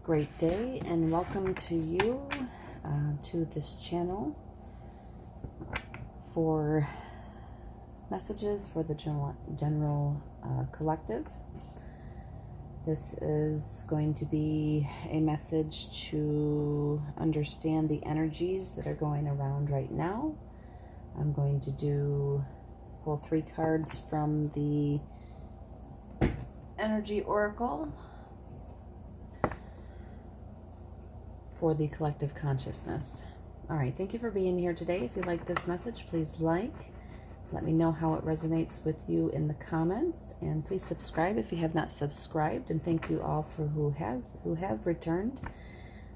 Great day and welcome to you to this channel for messages for the general collective. This is going to be a message to understand the energies that are going around right now. I'm going to pull 3 cards from the Energy Oracle for the collective consciousness. All right, thank you for being here today. If you like this message, please let me know how it resonates with you in the comments, and please subscribe if you have not subscribed. And thank you all for who have returned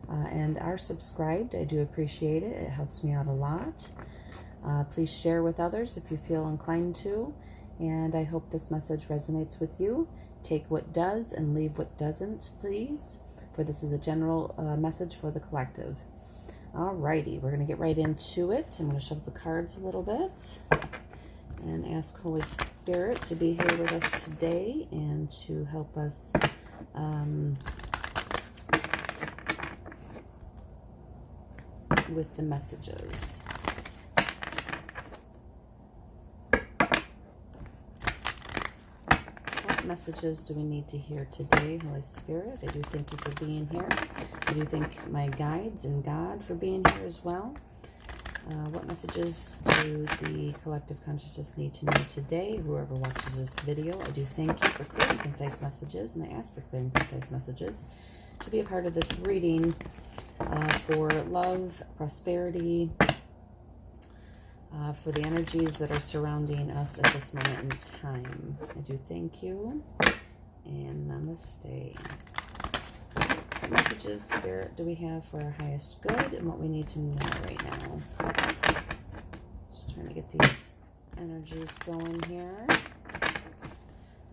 and are subscribed. I do appreciate it. It helps me out a lot. Please share with others if you feel inclined to, and I hope this message resonates with you. Take what does and leave what doesn't, please, for this is a general message for the collective. Alrighty, we're going to get right into it. I'm going to shuffle the cards a little bit and ask Holy Spirit to be here with us today and to help us with the messages. Messages do we need to hear today, Holy Spirit? I do thank you for being here. I do thank my guides and God for being here as well. What messages do the collective consciousness need to know today? Whoever watches this video, I do thank you for clear and concise messages, and I ask for clear and concise messages to be a part of this reading for love, prosperity, for the energies that are surrounding us at this moment in time. I do thank you, and namaste. What messages, Spirit, do we have for our highest good and what we need to know right now? Just trying to get these energies going here.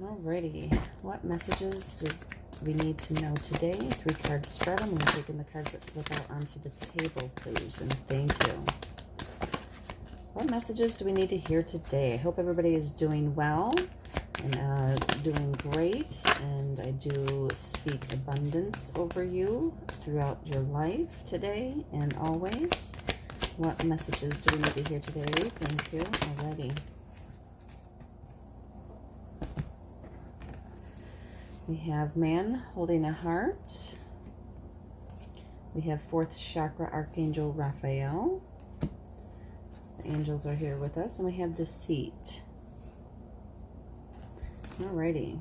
Alrighty, what messages do we need to know today? 3 card spread. I'm going to take in the cards that flip out onto the table, please, and thank you. What messages do we need to hear today? I hope everybody is doing well and doing great. And I do speak abundance over you throughout your life today and always. What messages do we need to hear today? Thank you already. We have man holding a heart. We have 4th chakra Archangel Raphael. Angels are here with us, and we have deceit. Alrighty.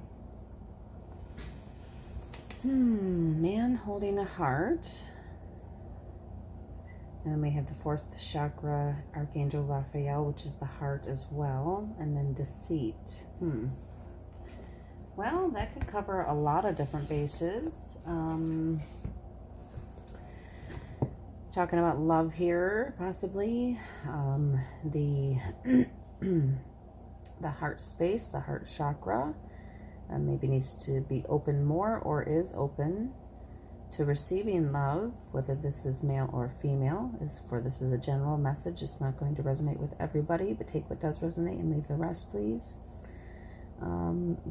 Man holding a heart. And we have the 4th chakra Archangel Raphael, which is the heart as well, and then deceit. Well, that could cover a lot of different bases. Talking about love here, possibly. The heart space, the heart chakra, maybe needs to be open more or is open to receiving love, whether this is male or female. This is a general message. It's not going to resonate with everybody, but take what does resonate and leave the rest, please.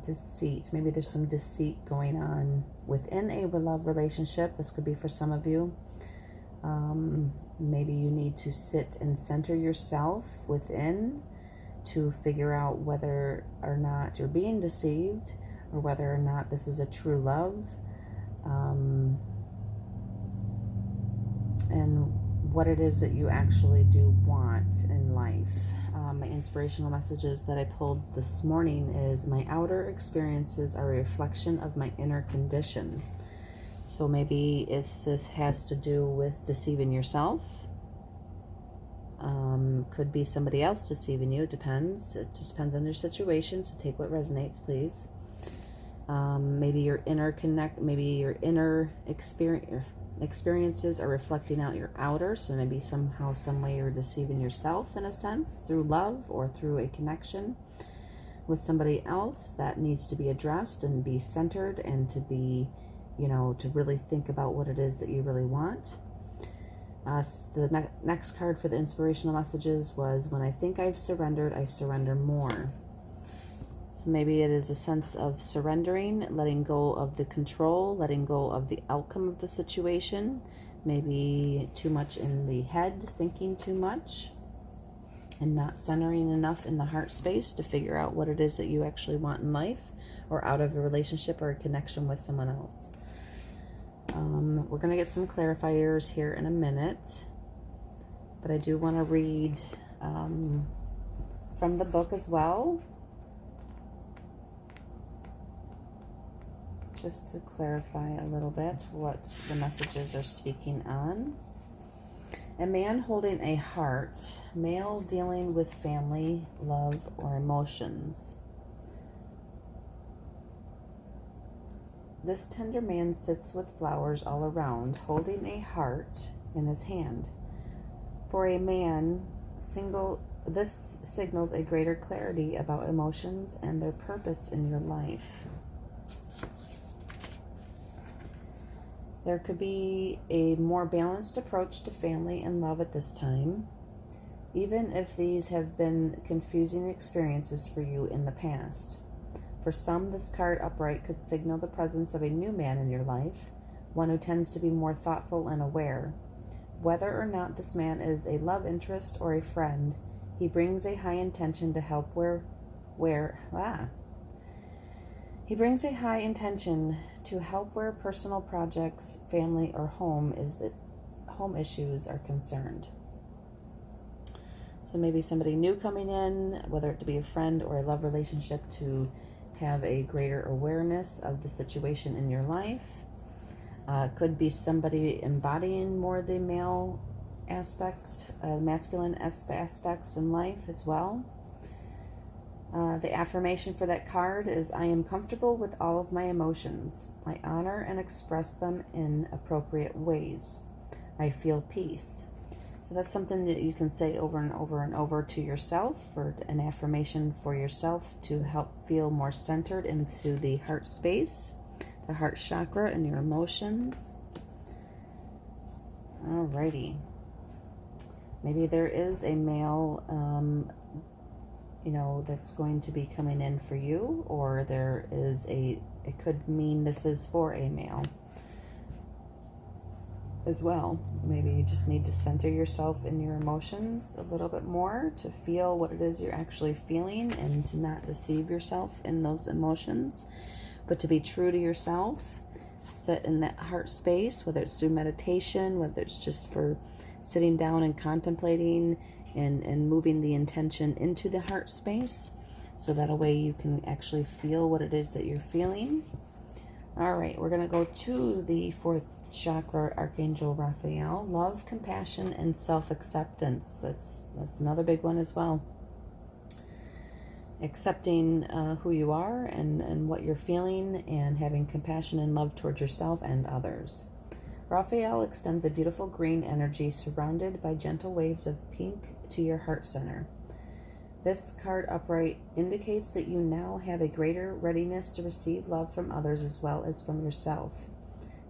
Deceit. Maybe there's some deceit going on within a love relationship. This could be for some of you. Maybe you need to sit and center yourself within to figure out whether or not you're being deceived or whether or not this is a true love, and what it is that you actually do want in life. My inspirational messages that I pulled this morning is my outer experiences are a reflection of my inner condition. So maybe this has to do with deceiving yourself. Could be somebody else deceiving you. It depends. It just depends on your situation. So take what resonates, please. Maybe your inner experiences are reflecting out your outer. So maybe somehow, some way, you're deceiving yourself in a sense through love or through a connection with somebody else that needs to be addressed and be centered and to be, to really think about what it is that you really want. The next card for the inspirational messages was, when I think I've surrendered, I surrender more. So maybe it is a sense of surrendering, letting go of the control, letting go of the outcome of the situation. Maybe too much in the head, thinking too much, and not centering enough in the heart space to figure out what it is that you actually want in life, or out of a relationship or a connection with someone else. We're going to get some clarifiers here in a minute, but I do want to read from the book as well, just to clarify a little bit what the messages are speaking on. A man holding a heart, male dealing with family, love, or emotions. This tender man sits with flowers all around, holding a heart in his hand. For a man, this signals a greater clarity about emotions and their purpose in your life. There could be a more balanced approach to family and love at this time, even if these have been confusing experiences for you in the past. For some, this card upright could signal the presence of a new man in your life, one who tends to be more thoughtful and aware. Whether or not this man is a love interest or a friend, he brings a high intention to help He brings a high intention to help where personal projects, family, or home issues are concerned. So maybe somebody new coming in, whether it to be a friend or a love relationship, to have a greater awareness of the situation in your life. Could be somebody embodying more the male aspects, masculine aspects in life as well. The affirmation for that card is, I am comfortable with all of my emotions. I honor and express them in appropriate ways. I feel peace. So that's something that you can say over and over and over to yourself, or an affirmation for yourself to help feel more centered into the heart space, the heart chakra, and your emotions. Alrighty. Maybe there is a male that's going to be coming in for you, or it could mean this is for a male as well. Maybe you just need to center yourself in your emotions a little bit more to feel what it is you're actually feeling, and to not deceive yourself in those emotions, but to be true to yourself. Sit in that heart space, whether it's through meditation, whether it's just for sitting down and contemplating and moving the intention into the heart space, so that a way you can actually feel what it is that you're feeling. All right, we're going to go to the fourth chakra, Archangel Raphael. Love, compassion, and self-acceptance. That's another big one as well. Accepting who you are and what you're feeling, and having compassion and love towards yourself and others. Raphael extends a beautiful green energy surrounded by gentle waves of pink to your heart center. This card upright indicates that you now have a greater readiness to receive love from others as well as from yourself.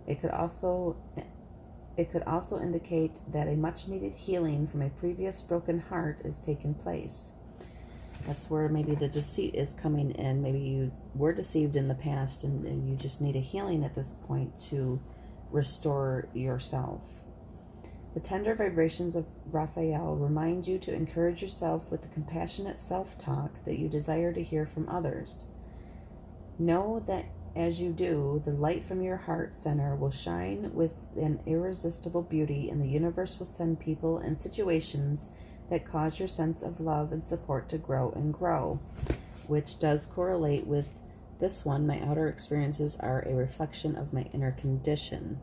It could also indicate that a much needed healing from a previous broken heart is taking place. That's where maybe the deceit is coming in. Maybe you were deceived in the past, and you just need a healing at this point to restore yourself. The tender vibrations of Raphael remind you to encourage yourself with the compassionate self-talk that you desire to hear from others. Know that as you do, the light from your heart center will shine with an irresistible beauty, and the universe will send people and situations that cause your sense of love and support to grow and grow, which does correlate with this one. My outer experiences are a reflection of my inner condition.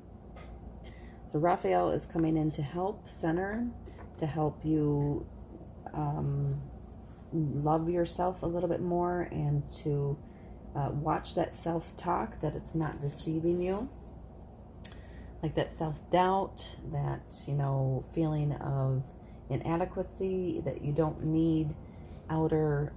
So Raphael is coming in to help center, to help you love yourself a little bit more, and to watch that self-talk, that it's not deceiving you. Like that self-doubt, that, feeling of inadequacy, that you don't need outer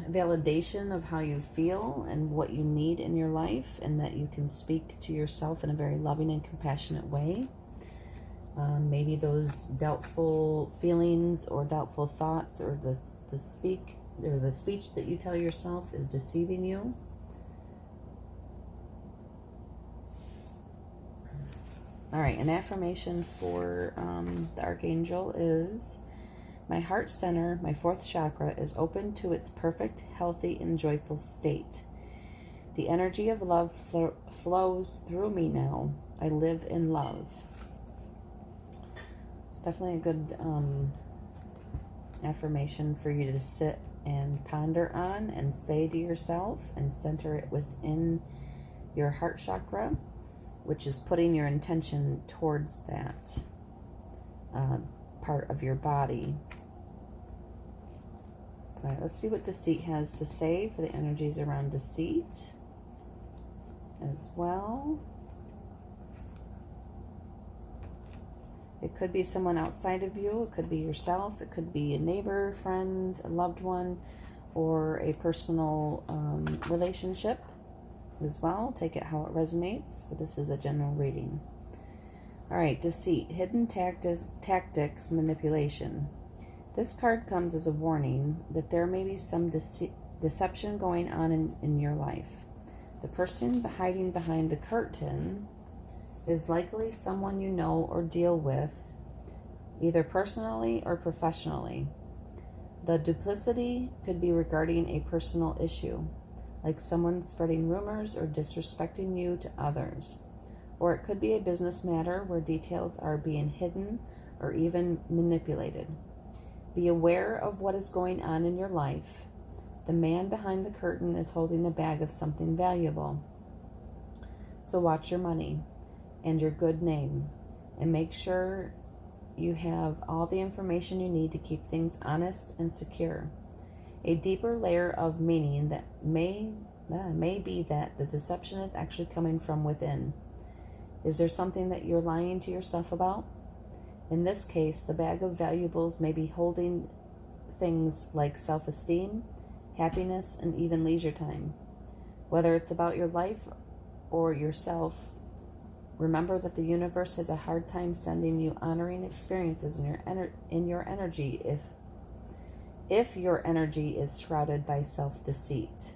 validation of how you feel and what you need in your life, and that you can speak to yourself in a very loving and compassionate way. Maybe those doubtful feelings or doubtful thoughts, or the speech that you tell yourself is deceiving you. All right, an affirmation for the Archangel is, my heart center, my fourth chakra, is open to its perfect, healthy, and joyful state. The energy of love flows through me now. I live in love. It's definitely a good affirmation for you to sit and ponder on and say to yourself, and center it within your heart chakra, which is putting your intention towards that part of your body. All right, let's see what deceit has to say for the energies around deceit as well. It could be someone outside of you. It could be yourself. It could be a neighbor, friend, a loved one, or a personal relationship as well. Take it how it resonates, but this is a general reading. All right, deceit, hidden tactics, manipulation. This card comes as a warning that there may be some deception going on in your life. The person hiding behind the curtain is likely someone you know or deal with, either personally or professionally. The duplicity could be regarding a personal issue, like someone spreading rumors or disrespecting you to others. Or it could be a business matter where details are being hidden or even manipulated. Be aware of what is going on in your life. The man behind the curtain is holding a bag of something valuable. So watch your money and your good name, and make sure you have all the information you need to keep things honest and secure. A deeper layer of meaning that may be that the deception is actually coming from within. Is there something that you're lying to yourself about? In this case, the bag of valuables may be holding things like self-esteem, happiness, and even leisure time. Whether it's about your life or yourself, remember that the universe has a hard time sending you honoring experiences in your energy if your energy is shrouded by self-deceit.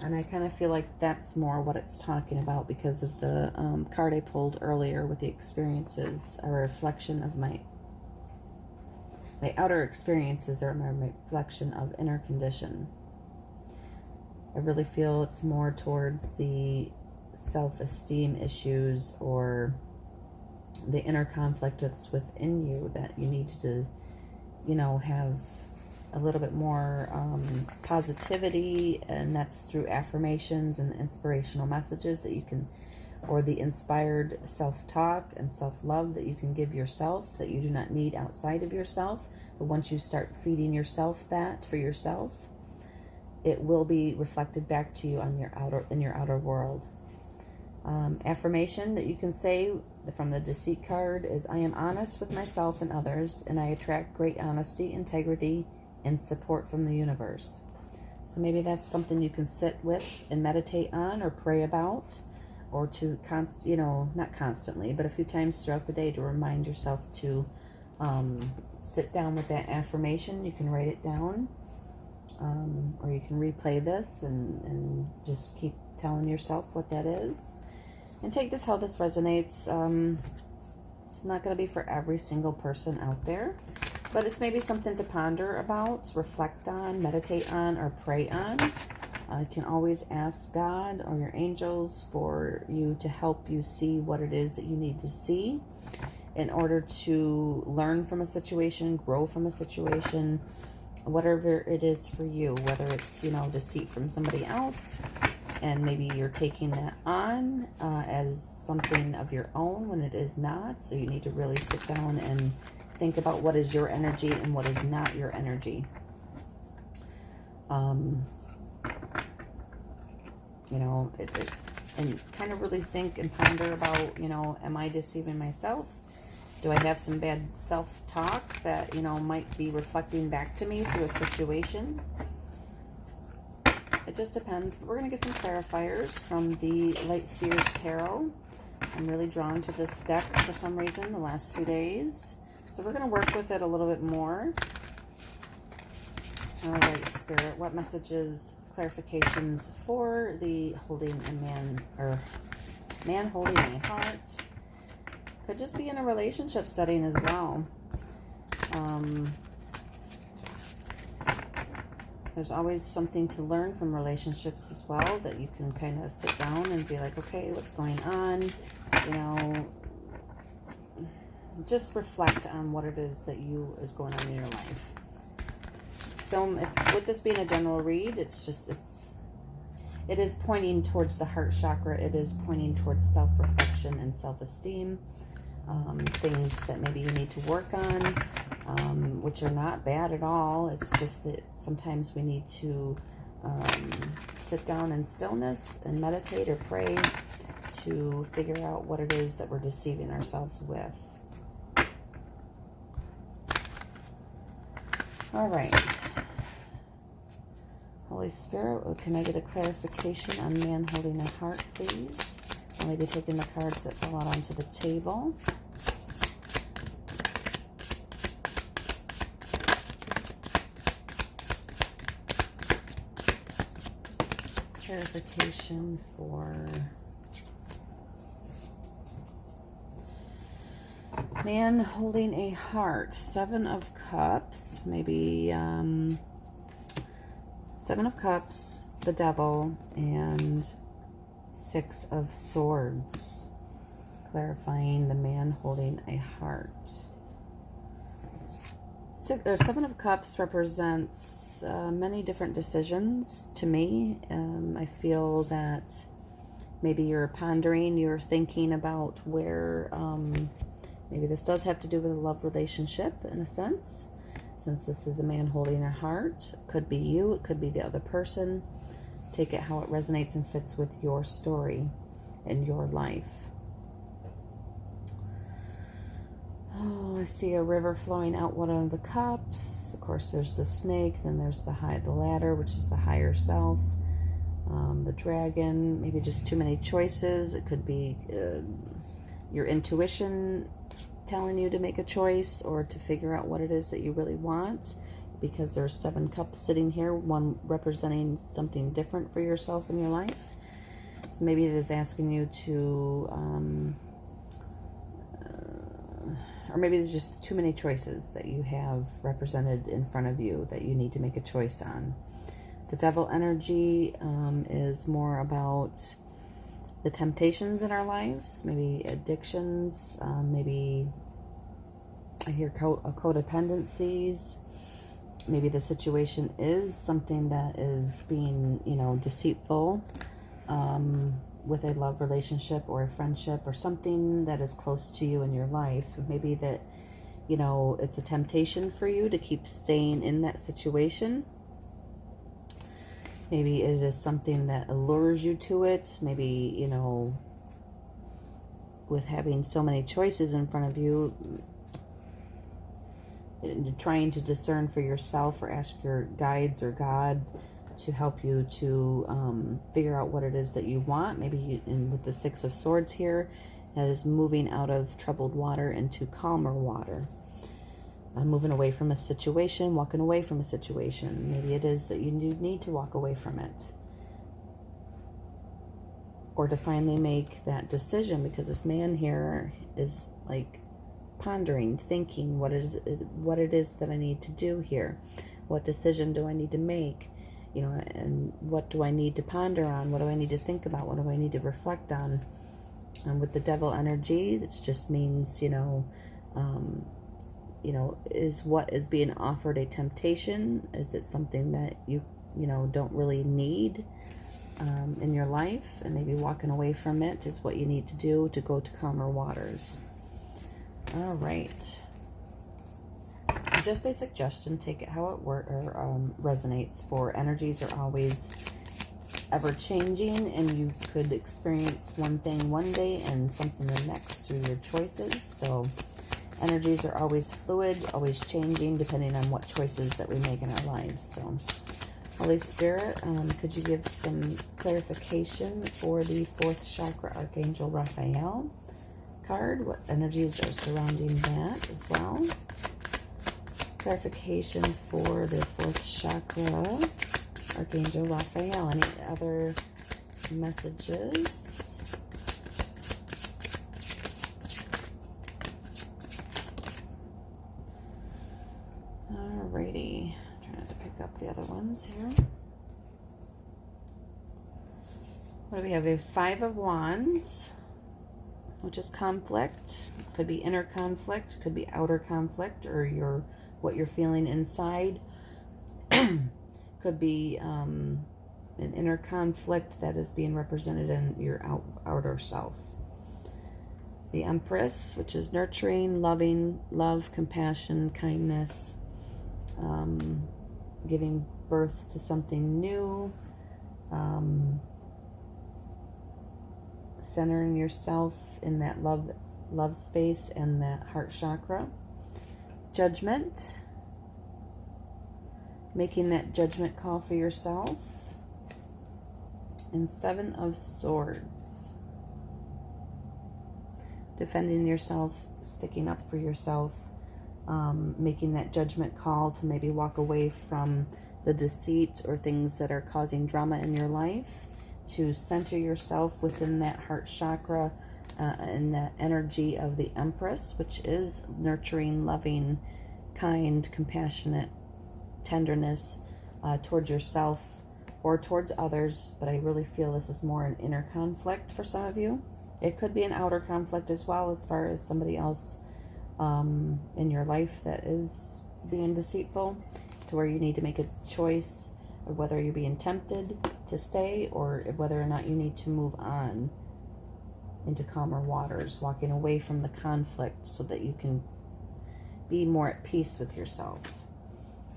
And I kind of feel like that's more what it's talking about because of the card I pulled earlier with the experiences, a reflection of my outer experiences are my reflection of inner condition. I really feel it's more towards the self-esteem issues or the inner conflict that's within you that you need to, have a little bit more positivity, and that's through affirmations and inspirational messages that you can, or the inspired self-talk and self-love that you can give yourself that you do not need outside of yourself. But once you start feeding yourself that for yourself, it will be reflected back to you in your outer world. Affirmation that you can say from the deceit card is, I am honest with myself and others, and I attract great honesty, integrity, and support from the universe. So maybe that's something you can sit with and meditate on or pray about, or to not constantly, but a few times throughout the day to remind yourself to sit down with that affirmation. You can write it down, or you can replay this and just keep telling yourself what that is. And take this how this resonates. It's not going to be for every single person out there, but it's maybe something to ponder about, reflect on, meditate on, or pray on. You can always ask God or your angels for you to help you see what it is that you need to see in order to learn from a situation, grow from a situation, whatever it is for you, whether it's, deceit from somebody else, and maybe you're taking that on as something of your own when it is not. So you need to really sit down and think about what is your energy and what is not your energy. And kind of really think and ponder about, am I deceiving myself? Do I have some bad self-talk that, might be reflecting back to me through a situation? It just depends. But we're going to get some clarifiers from the Light Seers Tarot. I'm really drawn to this deck for some reason the last few days. So we're going to work with it a little bit more. All right, Spirit, what messages, clarifications for the holding a man, or man holding a heart? Could just be in a relationship setting as well. There's always something to learn from relationships as well, that you can kind of sit down and be like, okay, what's going on? You know, just reflect on what it is that is going on in your life. So with this being a general read, it is pointing towards the heart chakra. It is pointing towards self-reflection and self-esteem. Things that maybe you need to work on, which are not bad at all. It's just that sometimes we need to sit down in stillness and meditate or pray to figure out what it is that we're deceiving ourselves with. All right. Holy Spirit, can I get a clarification on man holding a heart, please? I'll maybe taking the cards that fell out onto the table. Clarification for man holding a heart. 7 of Cups, maybe 7 of Cups, the Devil, and 6 of Swords, clarifying the man holding a heart. 7 of Cups represents many different decisions to me. I feel that maybe you're pondering, you're thinking about where, maybe this does have to do with a love relationship in a sense, since this is a man holding a heart. It could be you, it could be the other person. Take it how it resonates and fits with your story and your life. Oh, I see a river flowing out one of the cups. Of course, there's the snake. Then there's the ladder, which is the higher self. The dragon. Maybe just too many choices. It could be your intuition telling you to make a choice or to figure out what it is that you really want. Because there's 7 cups sitting here, one representing something different for yourself in your life. So maybe it is asking you to, or maybe there's just too many choices that you have represented in front of you that you need to make a choice on. The Devil energy is more about the temptations in our lives, maybe addictions, maybe I hear codependencies. Maybe the situation is something that is being, deceitful with a love relationship or a friendship or something that is close to you in your life. Maybe that, it's a temptation for you to keep staying in that situation. Maybe it is something that allures you to it. Maybe, with having so many choices in front of you, trying to discern for yourself or ask your guides or God to help you to figure out what it is that you want. Maybe with the 6 of Swords here, that is moving out of troubled water into calmer water. Moving away from a situation, walking away from a situation. Maybe it is that you need to walk away from it. Or to finally make that decision, because this man here is like pondering, thinking what it is that I need to do here. What decision do I need to make? And what do I need to ponder on? What do I need to think about? What do I need to reflect on? And with the Devil energy, it just means, is what is being offered a temptation? Is it something that you don't really need in your life? And maybe walking away from it is what you need to do to go to calmer waters. All right. Just a suggestion, take it how it resonates. For energies are always ever changing, and you could experience one thing one day and something the next through your choices. So energies are always fluid, always changing, depending on what choices that we make in our lives. So Holy Spirit, could you give some clarification for the 4th chakra, Archangel Raphael? card, what energies are surrounding that as well. Clarification for the 4th chakra, Archangel Raphael. Any other messages? Alrighty. Trying not to pick up the other ones here. What do we have? We have 5 of Wands, which is conflict. Could be inner conflict, could be outer conflict, or what you're feeling inside. Could be an inner conflict that is being represented in your outer self. The Empress, which is nurturing, loving, love, compassion, kindness, giving birth to something new, centering yourself in that love space and that heart chakra. Judgment, making that judgment call for yourself. And 7 of Swords, defending yourself, sticking up for yourself, making that judgment call to maybe walk away from the deceit or things that are causing drama in your life, to center yourself within that heart chakra and that energy of the Empress, which is nurturing, loving, kind, compassionate, tenderness towards yourself or towards others. But I really feel this is more an inner conflict for some of you. It could be an outer conflict as well, as far as somebody else in your life that is being deceitful, to where you need to make a choice of whether you're being tempted to stay or whether or not you need to move on into calmer waters, walking away from the conflict so that you can be more at peace with yourself.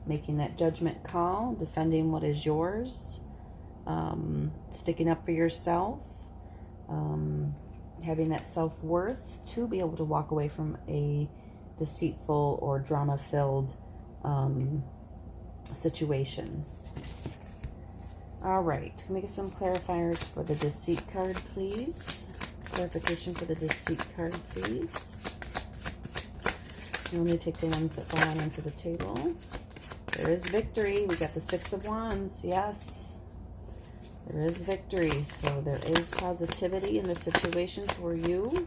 Making that judgment call, defending what is yours, sticking up for yourself, having that self-worth to be able to walk away from a deceitful or drama-filled situation. All right, can we get some clarifiers for the deceit card, please? Clarification for the deceit card, please. You only take the ones that fall onto the table. There is victory. We got the 6 of Wands. Yes, there is victory. So there is positivity in the situation for you.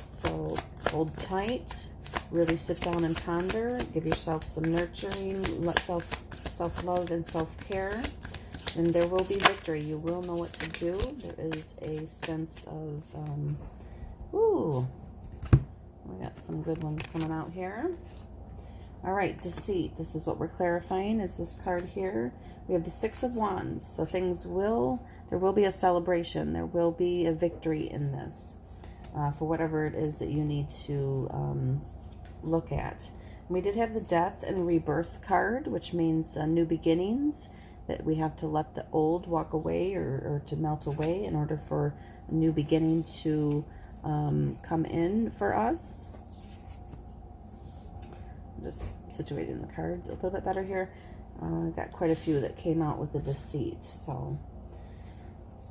So hold tight. Really sit down and ponder. Give yourself some nurturing, let self-love and self-care. And there will be victory. You will know what to do. There is a sense of, we got some good ones coming out here. All right, deceit. This is what we're clarifying, is this card here. We have the 6 of Wands. So there will be a celebration. There will be a victory in this for whatever it is that you need to look at. We did have the Death and Rebirth card, which means new beginnings, that we have to let the old walk away or to melt away in order for a new beginning to come in for us. I'm just situating the cards a little bit better here. Got quite a few that came out with the deceit. So,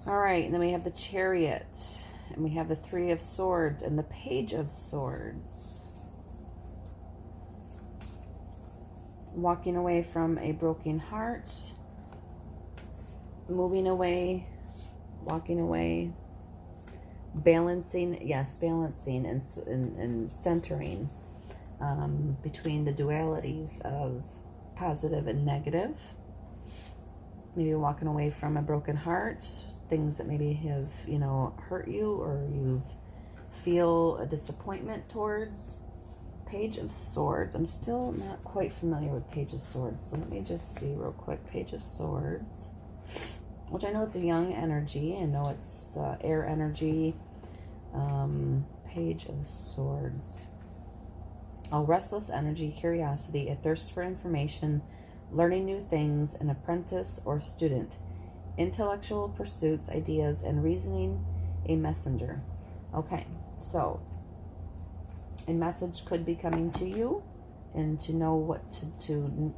all right, and then we have the Chariot, and we have the 3 of Swords and the Page of Swords. Walking away from a broken heart, moving away, walking away, balancing, yes, balancing and centering between the dualities of positive and negative. Maybe walking away from a broken heart, things that maybe have, hurt you or you feel a disappointment towards. Page of Swords. I'm still not quite familiar with Page of Swords, so let me just see real quick. Page of Swords, which I know it's a young energy. I know it's air energy. Page of Swords. A restless energy, curiosity, a thirst for information, learning new things, an apprentice or student, intellectual pursuits, ideas, and reasoning, a messenger. Okay, so a message could be coming to you and to know what to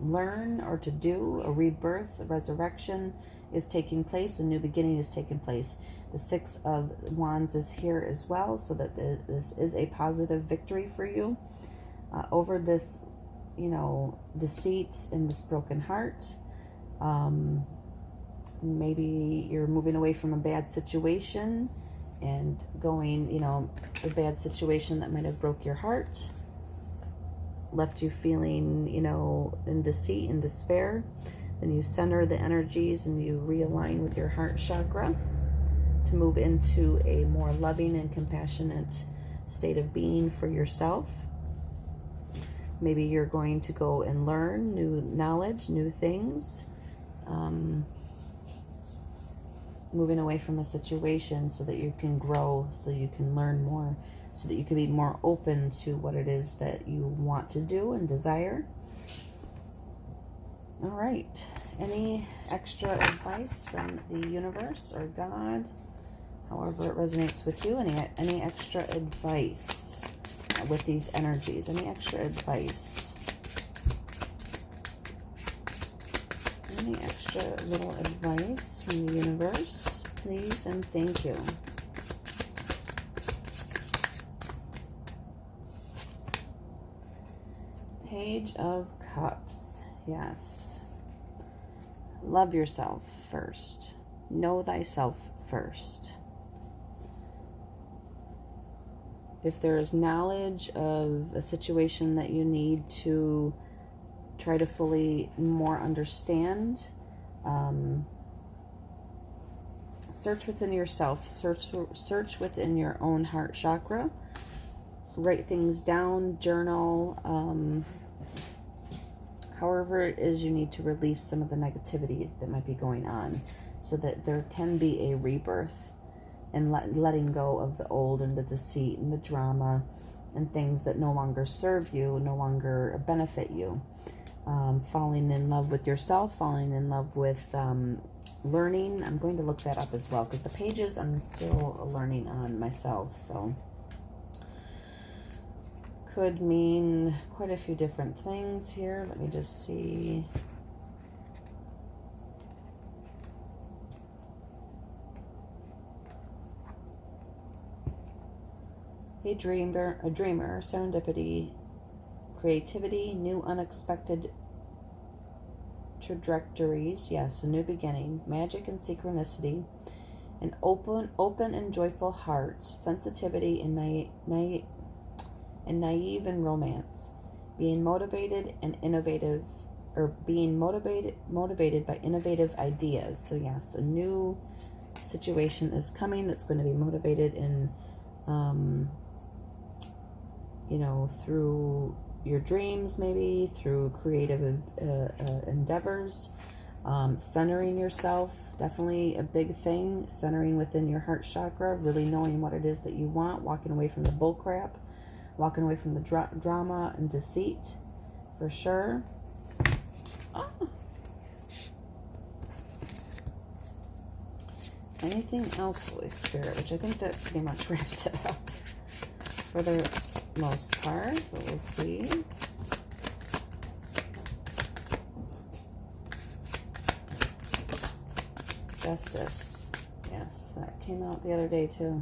learn or to do. A rebirth, a resurrection is taking place. A new beginning is taking place. The Six of Wands is here as well, so that this is a positive victory for you over this, deceit in this broken heart. Maybe you're moving away from a bad situation and going, a bad situation that might have broke your heart, left you feeling, in deceit and despair. Then you center the energies and you realign with your heart chakra to move into a more loving and compassionate state of being for yourself. Maybe you're going to go and learn new knowledge, new things, moving away from a situation so that you can grow, so you can learn more, so that you can be more open to what it is that you want to do and desire. All right. Any extra advice from the universe or God, however it resonates with you? Any extra advice with these energies? Any extra advice? Any extra little advice from the universe, please and thank you. Page of Cups. Yes. Love yourself first. Know thyself first. If there is knowledge of a situation that you need to try to fully more understand, search within yourself, search within your own heart chakra, write things down, journal, however it is you need to release some of the negativity that might be going on, so that there can be a rebirth and letting go of the old and the deceit and the drama and things that no longer serve you, no longer benefit you. Falling in love with yourself, falling in love with learning. I'm going to look that up as well, because the pages I'm still learning on myself, so could mean quite a few different things here. Let me just see. A dreamer, serendipity, creativity, new unexpected trajectories, yes, a new beginning, magic and synchronicity, an open and joyful heart, sensitivity and naive and romance, being motivated and innovative, or being motivated by innovative ideas. So yes, a new situation is coming that's going to be motivated in through your dreams, maybe through creative endeavors. Centering yourself, definitely a big thing. Centering within your heart chakra, really knowing what it is that you want, walking away from the bull crap, walking away from the drama and deceit, for sure. Anything else, Holy Spirit? Which I think that pretty much wraps it up for the most part, but we'll see. Justice. Yes, that came out the other day too.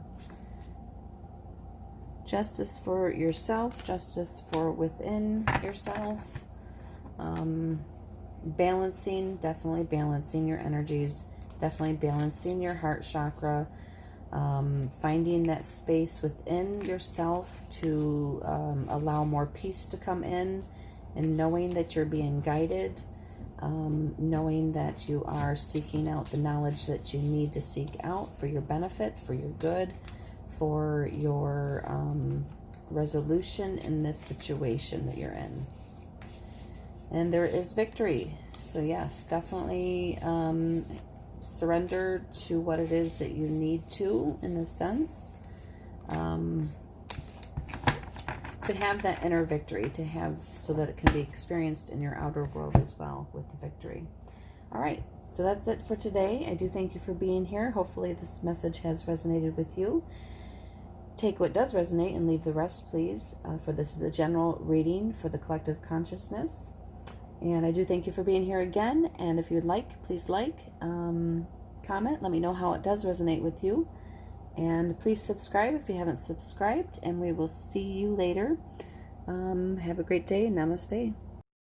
Justice for yourself, justice for within yourself. Balancing, definitely balancing your energies, definitely balancing your heart chakra. Finding that space within yourself to allow more peace to come in, and knowing that you're being guided, knowing that you are seeking out the knowledge that you need to seek out for your benefit, for your good, for your resolution in this situation that you're in. And there is victory. So yes, definitely surrender to what it is that you need to, in a sense, to have that inner victory, to have, so that it can be experienced in your outer world as well with the victory. All right, so that's it for today. I do thank you for being here. Hopefully this message has resonated with you. take what does resonate and leave the rest, please, for this is a general reading for the collective consciousness. And I do thank you for being here again. And if you would like, please comment. Let me know how it does resonate with you. And please subscribe if you haven't subscribed. And we will see you later. Have a great day. Namaste.